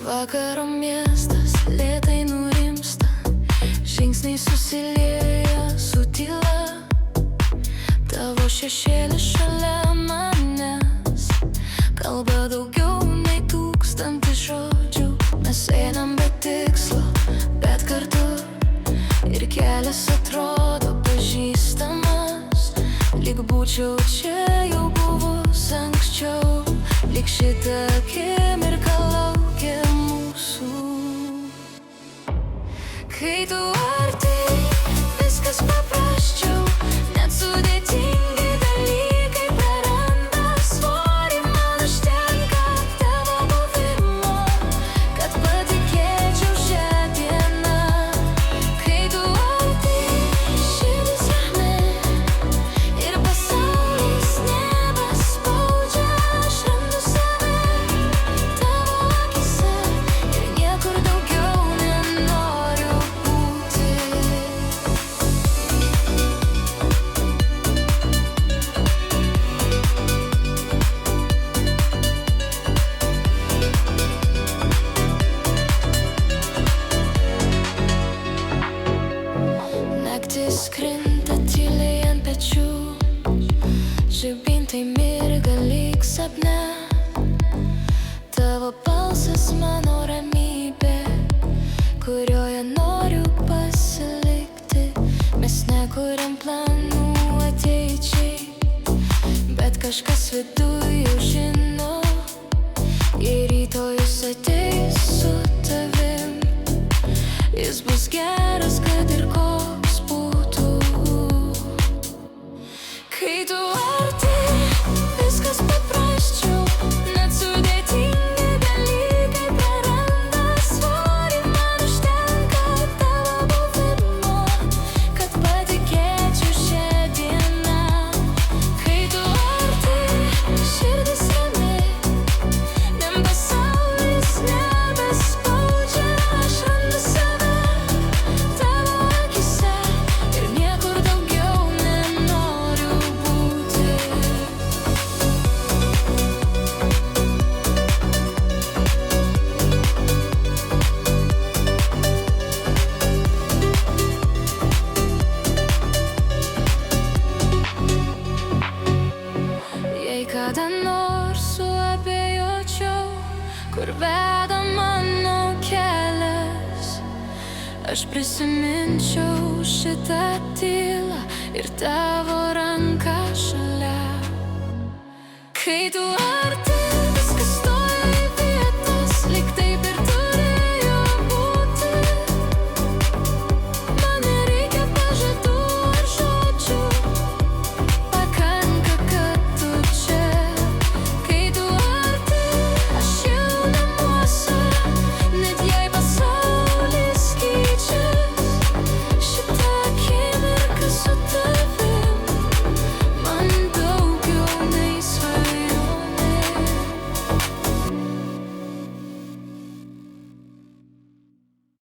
Vakaro miestas lėtai nurimsta, žingsniai susilieja su tyla. Tavo šešėlis šalia manęs kalba daugiau nei 1000 žodžių. Mes einam be tikslo, bet kartu, ir kelias atrodo pažįstamas. Lyg būčiau čia jau buvus anksčiau, lyg šitą akimirką laukia mūsų. Kai tu arti, viskas paprasčiau, net sudėtingi dalykai praranda svorį. Man užtenka tavo buvimo, kad patikėčiau šią dieną. Kai tu arti, širdis rami ir pasaulis nebespaudžia. Aš randu save tavo akyse ir niekur daugiau nenoriu būti. Naktis krinta tyliai ant pečių, žibintai mirga lyg sapne. Tavo balsas mano ramybė, kurioje noriu pasilikti. Mes nekuriam planų ateičiai, bet kažkas viduj jau žino, jei rytojus ateis su tavim, jis bus geras, kad ir koks būtų. Kai tu arti, viskas paprasčiau, net sudėtingi dalykai praranda svorį. Man užtenka tavo buvimo, kad patikėčiau šią dieną. Kai tu arti, širdis rami, nem pasaulis nebespaudžia. Aš randu save tavo akyse ir niekur daugiau nenoriu būti. Jei kada nors suabejočiau, kur veda mano kelias, aš prisiminčiau šitą tylą ir tavo ranką šalia. Kai tu arti,